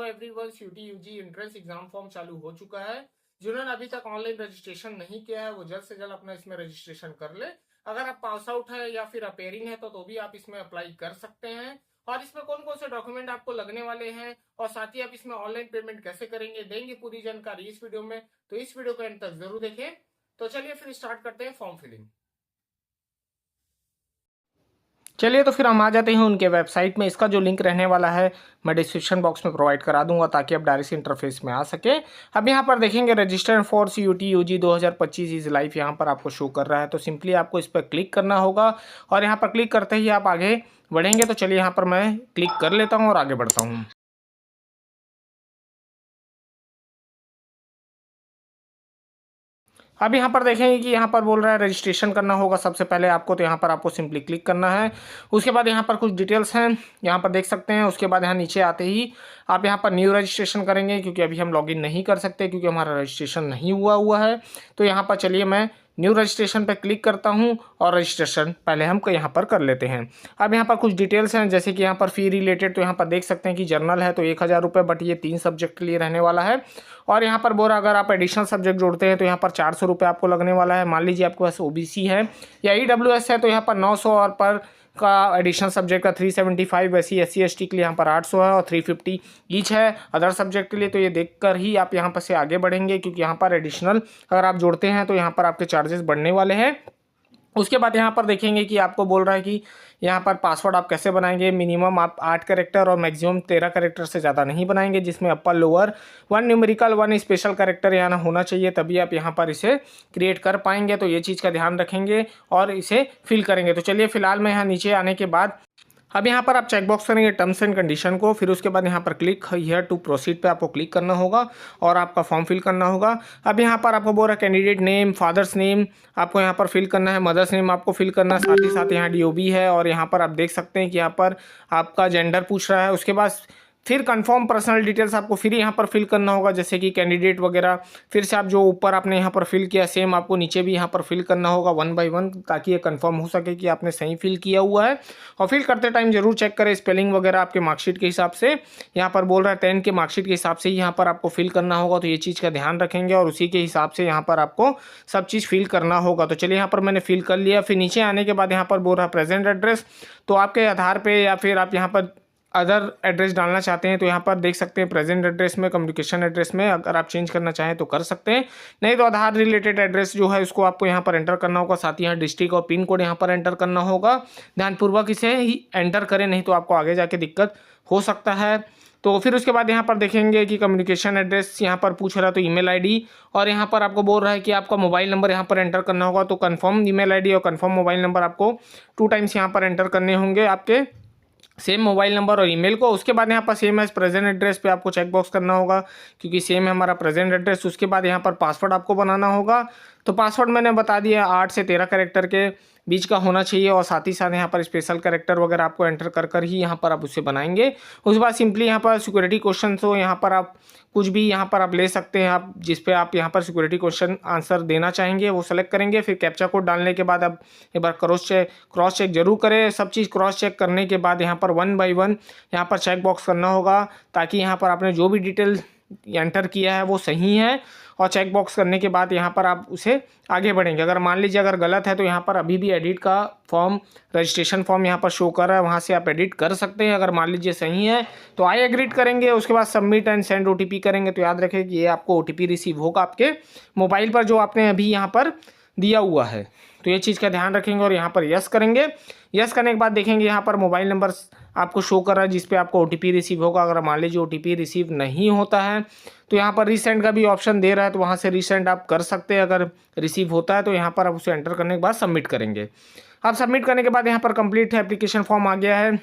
Everyone, CUET UG entrance exam form चालू हो चुका है। जिन्होंने अभी तक ऑनलाइन रजिस्ट्रेशन नहीं किया है वो जल्द से जल्द अपना इसमें रजिस्ट्रेशन कर ले। अगर आप पास आउट है या फिर अपेयरिंग है तो भी आप इसमें अप्लाई कर सकते हैं। और इसमें कौन कौन से डॉक्यूमेंट आपको लगने वाले हैं और साथ ही आप इसमें ऑनलाइन पेमेंट कैसे करेंगे देंगे पूरी जानकारी इस वीडियो में। तो इस वीडियो को एंड तक जरूर देखें। तो चलिए फिर स्टार्ट करते हैं फॉर्म फिलिंग। चलिए तो फिर हम आ जाते हैं उनके वेबसाइट में। इसका जो लिंक रहने वाला है मैं डिस्क्रिप्शन बॉक्स में प्रोवाइड करा दूंगा ताकि आप डायरेक्ट इंटरफेस में आ सके। अब यहाँ पर देखेंगे register for CUET UG 2025 is live, यहाँ पर आपको शो कर रहा है। तो सिंपली आपको इस पर क्लिक करना होगा और यहाँ पर क्लिक करते ही आप आगे बढ़ेंगे। तो चलिए यहाँ पर मैं क्लिक कर लेता हूँ और आगे बढ़ता हूँ। अब यहाँ पर देखेंगे कि यहाँ पर बोल रहा है रजिस्ट्रेशन करना होगा सबसे पहले आपको। तो यहाँ पर आपको सिंपली क्लिक करना है। उसके बाद यहाँ पर कुछ डिटेल्स हैं, यहाँ पर देख सकते हैं। उसके बाद यहाँ नीचे आते ही आप यहाँ पर न्यू रजिस्ट्रेशन करेंगे क्योंकि अभी हम लॉगिन नहीं कर सकते क्योंकि हमारा रजिस्ट्रेशन नहीं हुआ है। तो यहाँ पर चलिए मैं न्यू रजिस्ट्रेशन पर क्लिक करता हूँ और रजिस्ट्रेशन पहले हम यहाँ पर कर लेते हैं। अब यहाँ पर कुछ डिटेल्स हैं जैसे कि यहाँ पर फ़ी रिलेटेड। तो यहाँ पर देख सकते हैं कि जर्नल है तो 1000 रुपये, बट ये 3 सब्जेक्ट के लिए रहने वाला है। और यहाँ पर बोरा अगर आप एडिशनल सब्जेक्ट जोड़ते हैं तो यहाँ पर 400 रुपये आपको लगने वाला है। मान लीजिए आपके पास ओबीसी है या ईडब्ल्यूएस है तो यहाँ पर 900 और पर का एडिशनल सब्जेक्ट का 375, वैसी एससी एसटी के लिए यहाँ पर 800 है और 350 ईच है अदर सब्जेक्ट के लिए। तो ये देखकर ही आप यहाँ पर से आगे बढ़ेंगे क्योंकि यहाँ पर एडिशनल अगर आप जोड़ते हैं तो यहाँ पर आपके चार्जेस बढ़ने वाले हैं। उसके बाद यहाँ पर देखेंगे कि आपको बोल रहा है कि यहाँ पर पासवर्ड आप कैसे बनाएंगे। मिनिमम आप 8 कैरेक्टर और मैक्सिमम 13 कैरेक्टर से ज़्यादा नहीं बनाएंगे, जिसमें upper lower 1 numerical 1 special character यहाँ होना चाहिए, तभी आप यहाँ पर इसे क्रिएट कर पाएंगे। तो ये चीज़ का ध्यान रखेंगे और इसे फिल करेंगे। तो चलिए फिलहाल मैं यहाँ नीचे आने के बाद अब यहाँ पर आप चेकबॉक्स करेंगे टर्म्स एंड कंडीशन को। फिर उसके बाद यहाँ पर क्लिक हियर टू प्रोसीड पे आपको क्लिक करना होगा और आपका फॉर्म फिल करना होगा। अब यहाँ पर आपको बोल रहा है कैंडिडेट नेम, फादर्स नेम आपको यहाँ पर फिल करना है, मदर्स नेम आपको फिल करना है, साथ ही साथ यहाँ डीओबी है। और यहाँ पर आप देख सकते हैं कि यहाँ पर आपका जेंडर पूछ रहा है। उसके बाद फिर कंफर्म पर्सनल डिटेल्स आपको फिर यहाँ पर फिल करना होगा जैसे कि कैंडिडेट वगैरह। फिर से आप जो ऊपर आपने यहाँ पर फिल किया सेम आपको नीचे भी यहाँ पर फिल करना होगा 1 बाय 1 ताकि ये कंफर्म हो सके कि आपने सही फिल किया हुआ है। और फिल करते टाइम जरूर चेक करें स्पेलिंग वगैरह आपके मार्कशीट के हिसाब से। यहाँ पर बोल रहा है 10 के मार्कशीट के हिसाब से ही यहाँ पर आपको फिल करना होगा। तो ये चीज़ का ध्यान रखेंगे और उसी के हिसाब से यहाँ पर आपको सब चीज़ फिल करना होगा। तो चलिए यहाँ पर मैंने फिल कर लिया। फिर नीचे आने के बाद यहाँ पर बोल रहा है प्रेजेंट एड्रेस। तो आपके आधार पे या फिर आप यहाँ पर अदर एड्रेस डालना चाहते हैं तो यहाँ पर देख सकते हैं प्रेजेंट एड्रेस में, कम्युनिकेशन एड्रेस में अगर आप चेंज करना चाहें तो कर सकते हैं, नहीं तो आधार रिलेटेड एड्रेस जो है उसको आपको यहाँ पर एंटर करना होगा। साथ ही यहाँ डिस्ट्रिक्ट और पिन कोड यहाँ पर एंटर करना होगा। ध्यानपूर्वक इसे ही एंटर करें, नहीं तो आपको आगे जाके दिक्कत हो सकता है। तो फिर उसके बाद यहाँ पर देखेंगे कि कम्युनिकेशन एड्रेस यहाँ पर पूछ रहा है तो ईमेल आईडी, और यहाँ पर आपको बोल रहा है कि आपका मोबाइल नंबर यहाँ पर एंटर करना होगा। तो कंफर्म ईमेल आईडी और कंफर्म मोबाइल नंबर आपको 2 टाइम्स यहाँ पर एंटर करने होंगे आपके सेम मोबाइल नंबर और ईमेल को। उसके बाद यहाँ पर सेम एज प्रेजेंट एड्रेस पे आपको चेक बॉक्स करना होगा क्योंकि सेम है हमारा प्रेजेंट एड्रेस। उसके बाद यहाँ पर पासवर्ड आपको बनाना होगा। तो पासवर्ड मैंने बता दिया 8 से 13 कैरेक्टर के बीच का होना चाहिए और साथ ही साथ यहाँ पर स्पेशल कैरेक्टर वगैरह आपको एंटर कर ही यहाँ पर आप उसे बनाएंगे। उसके बाद सिंपली यहाँ पर सिक्योरिटी क्वेश्चन हो, यहाँ पर आप कुछ भी यहाँ पर आप ले सकते हैं, आप जिस पे आप यहाँ पर सिक्योरिटी क्वेश्चन आंसर देना चाहेंगे वो सेलेक्ट करेंगे। फिर कैप्चा कोड डालने के बाद आप एक बार क्रॉस चेक जरूर करें। सब चीज़ क्रॉस चेक करने के बाद यहाँ पर 1 बाय 1 यहाँ पर चेक बॉक्स करना होगा ताकि यहाँ पर आपने जो भी डिटेल एंटर किया है वो सही है। और चेक बॉक्स करने के बाद यहाँ पर आप उसे आगे बढ़ेंगे। अगर मान लीजिए अगर गलत है तो यहाँ पर अभी भी एडिट का फॉर्म, रजिस्ट्रेशन फॉर्म यहाँ पर शो कर रहा है, वहाँ से आप एडिट कर सकते हैं। अगर मान लीजिए सही है तो आई एग्रीड करेंगे। उसके बाद सबमिट एंड सेंड ओटीपी करेंगे। तो याद रखें कि ये आपको ओटीपी रिसीव होगा आपके मोबाइल पर जो आपने अभी यहाँ पर दिया हुआ है। तो ये चीज़ का ध्यान रखेंगे और यहाँ पर यस करेंगे। यस करने के बाद देखेंगे यहाँ पर मोबाइल नंबर आपको शो कर रहा है जिस पे आपको ओटीपी रिसीव होगा। अगर मान लीजिए ओटीपी रिसीव नहीं होता है तो यहाँ पर रीसेंड का भी ऑप्शन दे रहा है, तो वहाँ से रीसेंड आप कर सकते हैं। अगर रिसीव होता है तो यहाँ पर आप उसे एंटर करने के बाद सबमिट करेंगे। अब सबमिट करने के बाद यहाँ पर कंप्लीट एप्लीकेशन फॉर्म आ गया है।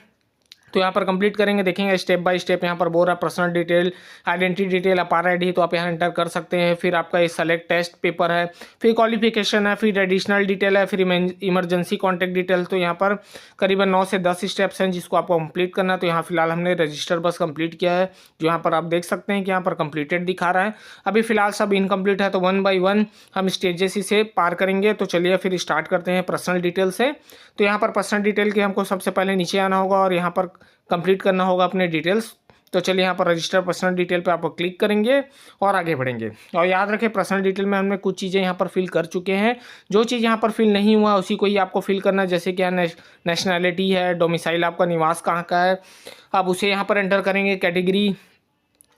तो यहाँ पर कंप्लीट करेंगे, देखेंगे स्टेप बाय स्टेप। यहाँ पर बोल रहा है पर्सनल डिटेल, आइडेंटिटी डिटेल, अपार आईडी, तो आप यहाँ एंटर कर सकते हैं। फिर आपका ये सेलेक्ट टेस्ट पेपर है, फिर क्वालिफिकेशन है, फिर एडिशनल डिटेल है, फिर इमरजेंसी कॉन्टैक्ट डिटेल। तो यहाँ पर करीबन 9 से 10 स्टेप्स हैं जिसको आपको कंप्लीट करना है। तो यहाँ फिलहाल हमने रजिस्टर बस कंप्लीट किया है, जो यहाँ पर आप देख सकते हैं कि यहाँ पर कंप्लीटेड दिखा रहा है। अभी फिलहाल सब इनकम्प्लीट है, तो 1 बाय 1 हम स्टेजेस इसे पार करेंगे। तो चलिए फिर स्टार्ट करते हैं पर्सनल डिटेल से। तो यहाँ पर पर्सनल डिटेल के हमको सबसे पहले नीचे आना होगा और यहाँ पर कंप्लीट करना होगा अपने डिटेल्स। तो चलिए यहाँ पर रजिस्टर पर्सनल डिटेल पे आप क्लिक करेंगे और आगे बढ़ेंगे। और याद रखें पर्सनल डिटेल में हमने कुछ चीज़ें यहाँ पर फिल कर चुके हैं, जो चीज़ यहाँ पर फिल नहीं हुआ उसी को ही आपको फिल करना है। जैसे कि नेशनैलिटी है, डोमिसाइल आपका निवास कहाँ का है, आप उसे यहाँ पर एंटर करेंगे। कैटेगरी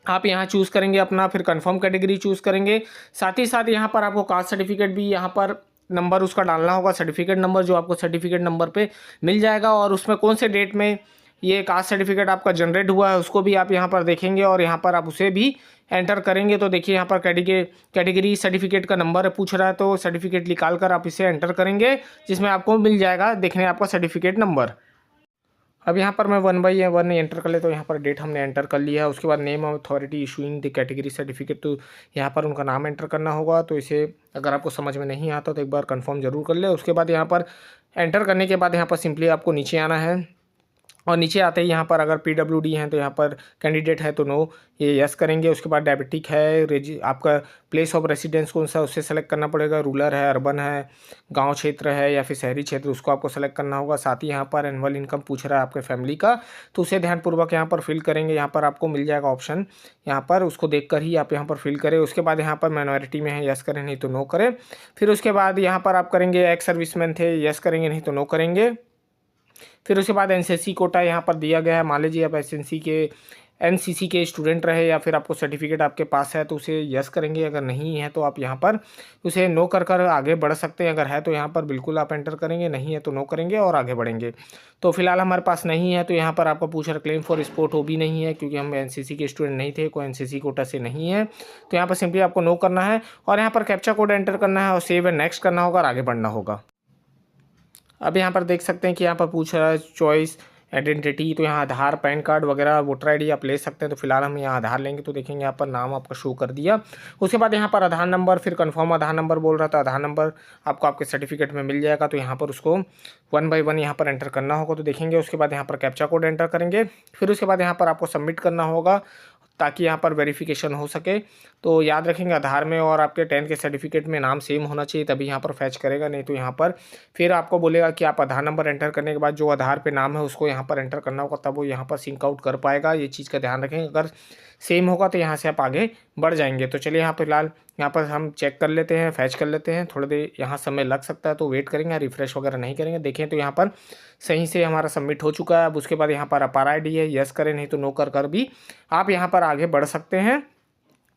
आप यहाँ चूज़ करेंगे अपना, फिर कंफर्म कैटेगरी चूज़ करेंगे। साथ ही साथ यहाँ पर आपको कास्ट सर्टिफिकेट भी यहाँ पर नंबर उसका डालना होगा, सर्टिफिकेट नंबर जो आपको सर्टिफिकेट नंबर पे मिल जाएगा, और उसमें कौन से डेट में ये कास्ट सर्टिफिकेट आपका जनरेट हुआ है उसको भी आप यहाँ पर देखेंगे, और यहाँ पर आप उसे भी एंटर करेंगे। तो देखिए यहाँ पर कैटेगरी सर्टिफिकेट का नंबर पूछ रहा है, तो सर्टिफिकेट निकाल कर आप इसे एंटर करेंगे, जिसमें आपको मिल जाएगा देखने आपका सर्टिफिकेट नंबर। अब यहाँ पर मैं 1/1 एंटर कर ले, तो यहाँ पर डेट हमने एंटर कर लिया है। उसके बाद name of authority issuing the category certificate, तो यहाँ पर उनका नाम एंटर करना होगा। तो इसे अगर आपको समझ में नहीं आता तो एक बार कंफर्म जरूर कर ले। उसके बाद यहाँ पर एंटर करने के बाद यहाँ पर सिंपली आपको नीचे आना है, और नीचे आते ही यहाँ पर अगर PWD हैं तो यहाँ पर कैंडिडेट है तो नो, ये यस करेंगे। उसके बाद डायबिटिक है, आपका प्लेस ऑफ रेसिडेंस कौन सा उससे सेलेक्ट करना पड़ेगा, रूरल है, अर्बन है, गांव क्षेत्र है या फिर शहरी क्षेत्र, उसको आपको सेलेक्ट करना होगा। साथ ही यहाँ पर एनुअल इनकम पूछ रहा है आपके फैमिली का, तो उसे ध्यानपूर्वक यहाँ पर फिल करेंगे। यहाँ पर आपको मिल जाएगा ऑप्शन, यहाँ पर उसको देख ही आप यहाँ पर फिल करें। उसके बाद यहाँ पर माइनॉरिटी में है, यस करें, नहीं तो नो करें। फिर उसके बाद यहाँ पर आप करेंगे एक्स सर्विसमैन थे, यस करेंगे, नहीं तो नो करेंगे। फिर उसके बाद एनसीसी कोटा यहाँ पर दिया गया है, मान लीजिए आप एनसीसी के स्टूडेंट रहे या फिर आपको सर्टिफिकेट आपके पास है तो उसे यस करेंगे, अगर नहीं है तो आप यहाँ पर उसे नो कर आगे बढ़ सकते हैं। अगर है तो यहाँ पर बिल्कुल आप एंटर करेंगे, नहीं है तो नो करेंगे और आगे बढ़ेंगे। तो फिलहाल हमारे पास नहीं है, तो यहाँ पर आपको पूछ रहा क्लेम फॉर स्पोर्ट हो भी नहीं है, क्योंकि हम एनसीसी के स्टूडेंट नहीं थे, कोई एनसीसी कोटा से नहीं है। तो यहाँ पर सिंपली आपको नो करना है और यहाँ पर कैप्चा कोड एंटर करना है और सेव एंड नेक्स्ट करना होगा और आगे बढ़ना होगा। अब यहाँ पर देख सकते हैं कि यहाँ पर पूछ रहा है चॉइस आइडेंटिटी, तो यहाँ आधार, पैन कार्ड वगैरह, वोटर आईडी आप ले सकते हैं। तो फिलहाल हम यहाँ आधार लेंगे, तो देखेंगे यहाँ पर नाम आपका शो कर दिया। उसके बाद यहाँ पर आधार नंबर, फिर कंफर्म आधार नंबर बोल रहा था, आधार नंबर आपको आपके सर्टिफिकेट में मिल जाएगा। तो यहाँ पर उसको 1/1 यहाँ पर एंटर करना होगा। तो देखेंगे उसके बाद यहाँ पर कैप्चा कोड एंटर करेंगे, फिर उसके बाद यहाँ पर आपको सबमिट करना होगा ताकि यहाँ पर वेरिफिकेशन हो सके। तो याद रखेंगे आधार में और आपके 10th के सर्टिफिकेट में नाम सेम होना चाहिए, तभी यहाँ पर फैच करेगा, नहीं तो यहाँ पर फिर आपको बोलेगा कि आप आधार नंबर एंटर करने के बाद जो आधार पे नाम है उसको यहाँ पर एंटर करना होगा, तब वो यहाँ पर सिंक आउट कर पाएगा। ये चीज़ का ध्यान रखेंगे, अगर सेम होगा तो यहाँ से आप आगे बढ़ जाएंगे। तो चलिए यहाँ फिलहाल यहाँ पर हम चेक कर लेते हैं, फैच कर लेते हैं। थोड़ी देर यहाँ समय लग सकता है तो वेट करेंगे, रिफ्रेश वगैरह नहीं करेंगे। देखें तो यहाँ पर सही से हमारा सबमिट हो चुका है। अब उसके बाद यहाँ पर अपार ID है, यस करें, नहीं तो नो कर भी आप यहाँ पर आगे बढ़ सकते हैं।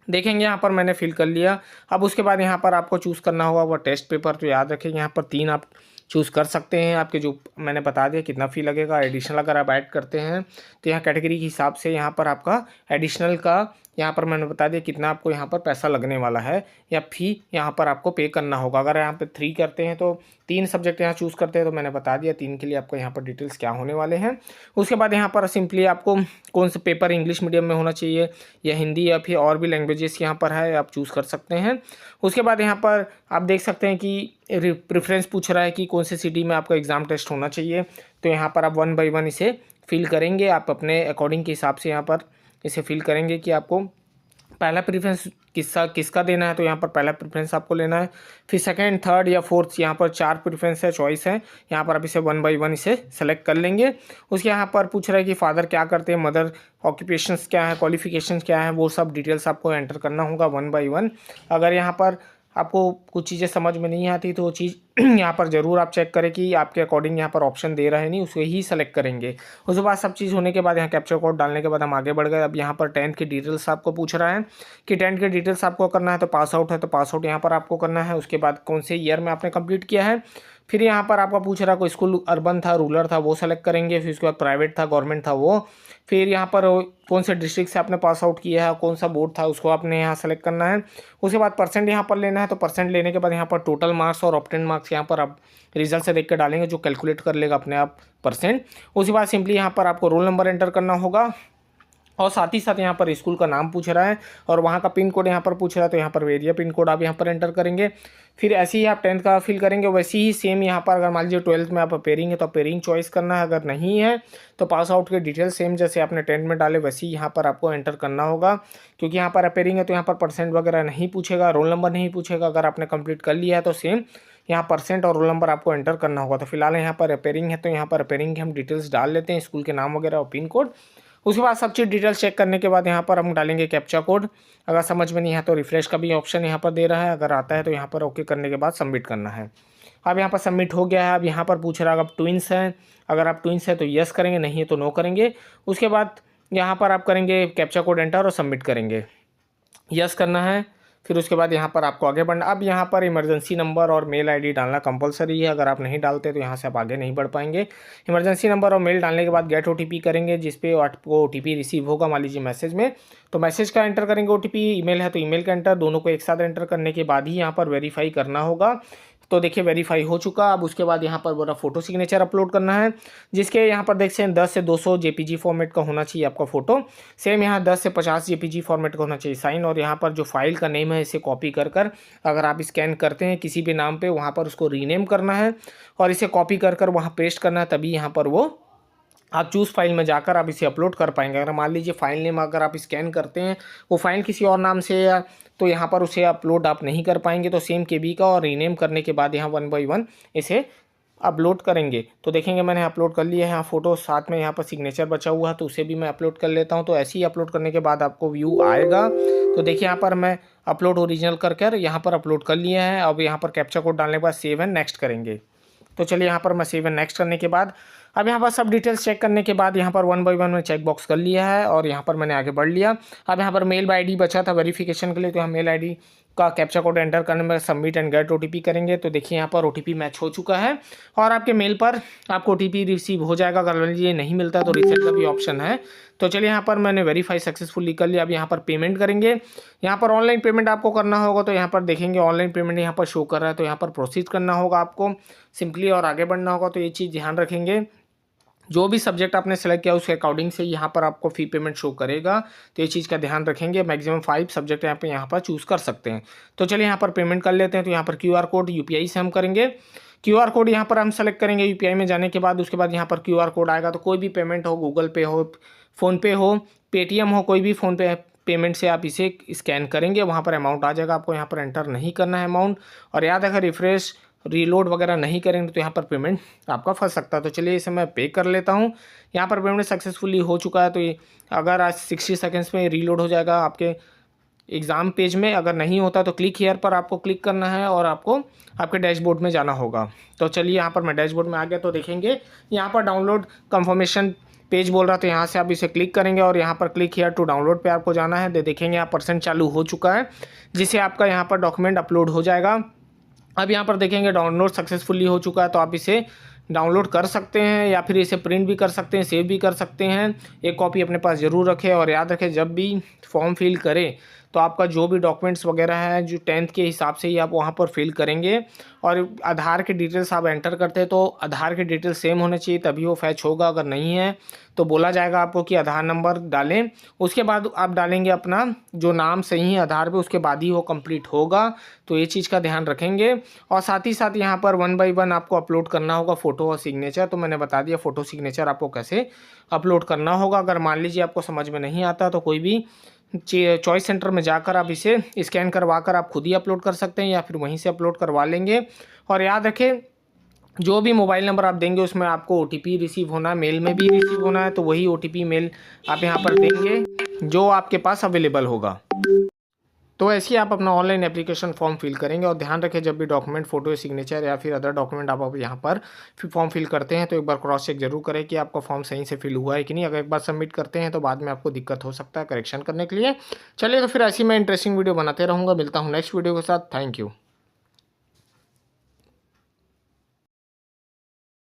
देखेंगे यहाँ पर मैंने फिल कर लिया। अब उसके बाद यहाँ पर आपको चूज़ करना होगा वो टेस्ट पेपर। तो याद रखें यहाँ पर 3 आप चूज़ कर सकते हैं, आपके जो मैंने बता दिया कितना फ़ी लगेगा। एडिशनल अगर आप ऐड करते हैं तो यहाँ कैटेगरी के हिसाब से यहाँ पर आपका एडिशनल का यहाँ पर मैंने बता दिया कितना आपको यहाँ पर पैसा लगने वाला है या फ़ी यहाँ पर आपको पे करना होगा। अगर यहाँ पे 3 करते हैं तो 3 सब्जेक्ट यहाँ चूज़ करते हैं, तो मैंने बता दिया 3 के लिए आपको यहाँ पर डिटेल्स क्या होने वाले हैं। उसके बाद यहाँ पर सिंपली आपको कौन सा पेपर इंग्लिश मीडियम में होना चाहिए या हिंदी या फिर और भी लैंग्वेजेस यहाँ पर है, आप चूज़ कर सकते हैं। उसके बाद यहाँ पर आप देख सकते हैं कि प्रेफरेंस पूछ रहा है कि कौन से सिटी में आपका एग्ज़ाम टेस्ट होना चाहिए। तो यहाँ पर आप 1/1 इसे फिल करेंगे, आप अपने अकॉर्डिंग के हिसाब से यहाँ पर इसे फिल करेंगे कि आपको पहला प्रेफरेंस किसका देना है। तो यहाँ पर पहला प्रेफरेंस आपको लेना है, फिर सेकंड, थर्ड या फोर्थ, यहाँ पर 4 प्रेफरेंस है, चॉइस है। यहाँ पर आप इसे 1/1 इसे सेलेक्ट कर लेंगे। उसके यहाँ पर पूछ रहा है कि फादर क्या करते हैं, मदर ऑक्यूपेशंस क्या है, क्वालिफिकेशंस क्या है, वो सब डिटेल्स आपको एंटर करना होगा 1/1। अगर यहाँ पर आपको कुछ चीज़ें समझ में नहीं आती तो वो चीज़ यहाँ पर ज़रूर आप चेक करें कि आपके अकॉर्डिंग यहाँ पर ऑप्शन दे रहे हैं नहीं, उसे ही सेलेक्ट करेंगे। उसके बाद सब चीज़ होने के बाद यहाँ कैप्चर कोड डालने के बाद हम आगे बढ़ गए। अब यहाँ पर 10th की डिटेल्स आपको पूछ रहा है कि 10th की डिटेल्स आपको करना है। तो पास आउट है तो पास आउट यहाँ पर आपको करना है। उसके बाद कौन से ईयर में आपने कंप्लीट किया है। फिर यहाँ पर आपका पूछ रहा है कोई स्कूल अर्बन था, रूरल था, वो सेलेक्ट करेंगे। फिर उसके बाद प्राइवेट था, गवर्नमेंट था वो। फिर यहाँ पर कौन से डिस्ट्रिक्ट से आपने पास आउट किया है, कौन सा बोर्ड था, उसको आपने यहाँ सेलेक्ट करना है। उसके बाद परसेंट यहाँ पर लेना है। तो परसेंट लेने के बाद यहाँ पर टोटल मार्क्स और ऑब्टेन मार्क्स यहाँ पर आप रिजल्ट से देख कर डालेंगे, जो कैलकुलेट कर लेगा अपने आप परसेंट। उसके बाद सिंपली यहाँ पर आपको रोल नंबर एंटर करना होगा और साथ ही साथ यहाँ पर स्कूल का नाम पूछ रहा है और वहाँ का पिन कोड यहाँ पर पूछ रहा है। तो यहाँ पर एरिया पिन कोड आप यहाँ पर एंटर करेंगे। फिर ऐसे ही आप 10th का फिल करेंगे, वैसे ही सेम यहाँ पर अगर मान लीजिए 12th में आप अपेयरिंग है तो अपेयरिंग चॉइस करना है। अगर नहीं है तो पास आउट के डिटेल सेम जैसे आपने 10th में डाले वैसे ही यहाँ पर आपको एंटर करना होगा। क्योंकि यहाँ पर अपेयरिंग है तो यहाँ पर परसेंट वगैरह नहीं पूछेगा, रोल नंबर नहीं पूछेगा। अगर आपने कंप्लीट कर लिया है तो सेम यहाँ परसेंट और रोल नंबर आपको एंटर करना होगा। तो फिलहाल यहाँ पर अपेयरिंग है तो यहाँ पर अपेयरिंग की हम डिटेल्स डाल लेते हैं, स्कूल के नाम वगैरह और पिन कोड। उसके बाद सब चीज़ डिटेल्स चेक करने के बाद यहाँ पर हम डालेंगे कैप्चा कोड। अगर समझ में नहीं है तो रिफ्रेश का भी ऑप्शन यहाँ पर दे रहा है, अगर आता है तो यहाँ पर ओके करने के बाद सबमिट करना है। अब यहाँ पर सबमिट हो गया है। अब यहाँ पर पूछ रहा है आप ट्विंस हैं, अगर आप ट्विंस हैं तो यस करेंगे, नहीं है तो नो करेंगे। उसके बाद यहाँ पर आप करेंगे कैप्चा कोड एंटर और सबमिट करेंगे, यस करना है। फिर उसके बाद यहाँ पर आपको आगे बढ़ना। अब यहाँ पर इमरजेंसी नंबर और मेल आईडी डालना कंपलसरी है, अगर आप नहीं डालते तो यहाँ से आप आगे नहीं बढ़ पाएंगे। इमरजेंसी नंबर और मेल डालने के बाद गेट ओटीपी करेंगे, जिस पे आपको ओटीपी रिसीव होगा मान लीजिए मैसेज में, तो मैसेज का एंटर करेंगे ओटीपी। ईमेल है तो ईमेल का एंटर, दोनों को एक साथ एंटर करने के बाद ही यहाँ पर वेरीफाई करना होगा। तो देखिए वेरीफाई हो चुका। अब उसके बाद यहाँ पर बोला फोटो सिग्नेचर अपलोड करना है, जिसके यहाँ पर देख सकते हैं 10 से 200 जेपीजी फॉर्मेट का होना चाहिए आपका फोटो। सेम यहाँ 10 से 50 जेपीजी फॉर्मेट का होना चाहिए साइन। और यहाँ पर जो फाइल का नेम है इसे कॉपी कर अगर आप स्कैन करते हैं किसी भी नाम पे, वहाँ पर उसको रीनेम करना है और इसे कॉपी कर वहाँ पेस्ट करना है, तभी यहाँ पर वो आप चूज़ फाइल में जाकर आप इसे अपलोड कर पाएंगे। अगर मान लीजिए फाइल नेम अगर आप स्कैन करते हैं वो फाइल किसी और नाम से या तो यहाँ पर उसे अपलोड आप नहीं कर पाएंगे। तो सेम केबी का और रीनेम करने के बाद यहाँ 1 बाय 1 इसे अपलोड करेंगे। तो देखेंगे मैंने अपलोड कर लिया है यहाँ फ़ोटो, साथ में यहाँ पर सिग्नेचर बचा हुआ है तो उसे भी मैं अपलोड कर लेता हूँ। तो ऐसे ही अपलोड करने के बाद आपको व्यू आएगा। तो देखिए यहाँ पर मैं अपलोड ओरिजिनल कर यहाँ पर अपलोड कर लिया है। अब यहाँ पर कैप्चा कोड डालने के बाद सेव एंड नेक्स्ट करेंगे। तो चलिए यहाँ पर मैं सेव एंड नेक्स्ट करने के बाद अब यहाँ पर सब डिटेल्स चेक करने के बाद यहाँ पर 1 बाय 1 में चेक बॉक्स कर लिया है और यहाँ पर मैंने आगे बढ़ लिया। अब यहाँ पर मेल आईडी बचा था वेरिफिकेशन के लिए, तो हम मेल आईडी का कैप्चा कोड एंटर करने में सबमिट एंड गेट ओटीपी करेंगे। तो देखिए यहाँ पर ओटीपी मैच हो चुका है और आपके मेल पर आपको ओटीपी रिसीव हो जाएगा। अगर मान लीजिए नहीं मिलता तो रीसेट का भी ऑप्शन है। तो चलिए यहाँ पर मैंने वेरीफाई सक्सेसफुली कर लिया। अब यहाँ पर पेमेंट करेंगे। यहाँ पर ऑनलाइन पेमेंट आपको करना होगा, तो यहाँ पर देखेंगे ऑनलाइन पेमेंट यहाँ पर शो कर रहा है, तो यहाँ पर प्रोसीड करना होगा आपको सिंपली और आगे बढ़ना होगा। तो ये चीज़ ध्यान रखेंगे, जो भी सब्जेक्ट आपने सेलेक्ट किया उसके अकॉर्डिंग से यहाँ पर आपको फ़ी पेमेंट शो करेगा। तो ये चीज़ का ध्यान रखेंगे। मैक्सिमम 5 सब्जेक्ट यहाँ पर चूज़ कर सकते हैं। तो चलिए यहाँ पर पेमेंट कर लेते हैं। तो यहाँ पर QR कोड UPI से हम करेंगे। QR कोड यहाँ पर हम सेलेक्ट करेंगे। UPI में जाने के बाद उसके बाद यहाँ पर QR कोड आएगा। तो कोई भी पेमेंट हो, गूगल पे हो, फ़ोनपे हो, पेटीएम हो, कोई भी फ़ोन पे पेमेंट से आप इसे स्कैन करेंगे, वहाँ पर अमाउंट आ जाएगा। आपको यहाँ पर एंटर नहीं करना है अमाउंट। और याद रखें रिफ्रेश रीलोड वगैरह नहीं करेंगे तो यहाँ पर पेमेंट आपका फंस सकता है। तो चलिए इसे मैं पे कर लेता हूँ। यहाँ पर पेमेंट सक्सेसफुली हो चुका है। तो ये अगर आज 60 सेकेंड्स में रीलोड हो जाएगा आपके एग्ज़ाम पेज में। अगर नहीं होता तो क्लिक हियर पर आपको क्लिक करना है और आपको आपके डैशबोर्ड में जाना होगा। तो चलिए यहाँ पर मैं डैशबोर्ड में आ गया। तो देखेंगे यहाँ पर डाउनलोड कंफर्मेशन पेज बोल रहा, तो यहाँ से आप इसे क्लिक करेंगे और यहाँ पर क्लिक हियर टू डाउनलोड पे आपको जाना है। देखेंगे यहाँ % चालू हो चुका है, जिससे आपका यहाँ पर डॉक्यूमेंट अपलोड हो जाएगा। अब यहाँ पर देखेंगे डाउनलोड सक्सेसफुली हो चुका है। तो आप इसे डाउनलोड कर सकते हैं या फिर इसे प्रिंट भी कर सकते हैं, सेव भी कर सकते हैं। एक कॉपी अपने पास ज़रूर रखें और याद रखें जब भी फॉर्म फिल करें तो आपका जो भी डॉक्यूमेंट्स वगैरह है जो 10th के हिसाब से ही आप वहाँ पर फिल करेंगे। और आधार के डिटेल्स आप एंटर करते हैं तो आधार के डिटेल्स सेम होने चाहिए, तभी वो फैच होगा। अगर नहीं है तो बोला जाएगा आपको कि आधार नंबर डालें। उसके बाद आप डालेंगे अपना जो नाम सही है आधार पे, उसके बाद ही वो कंप्लीट होगा। तो ये चीज़ का ध्यान रखेंगे। और साथ ही साथ यहाँ पर 1 बाय 1 आपको अपलोड करना होगा फ़ोटो और सिग्नेचर। तो मैंने बता दिया फ़ोटो सिग्नेचर आपको कैसे अपलोड करना होगा। अगर मान लीजिए आपको समझ में नहीं आता तो कोई भी चॉइस सेंटर में जाकर आप इसे स्कैन करवा कर आप खुद ही अपलोड कर सकते हैं या फिर वहीं से अपलोड करवा लेंगे। और याद रखें जो भी मोबाइल नंबर आप देंगे उसमें आपको OTP रिसीव होना है, मेल में भी रिसीव होना है। तो वही OTP मेल आप यहाँ पर देंगे जो आपके पास अवेलेबल होगा। तो ऐसे ही आप अपना ऑनलाइन एप्लीकेशन फॉर्म फिल करेंगे। और ध्यान रखें जब भी डॉक्यूमेंट फ़ोटो सिग्नेचर या फिर अदर डॉक्यूमेंट आप यहाँ पर फॉर्म फिल करते हैं तो एक बार क्रॉस चेक जरूर करें कि आपका फॉर्म सही से फिल हुआ है कि नहीं। अगर एक बार सबमिट करते हैं तो बाद में आपको दिक्कत हो सकता है करेक्शन करने के लिए। चलिए तो फिर ऐसी मैं इंटरेस्टिंग वीडियो बनाते रहूँगा। मिलता हूँ नेक्स्ट वीडियो के साथ। Thank you.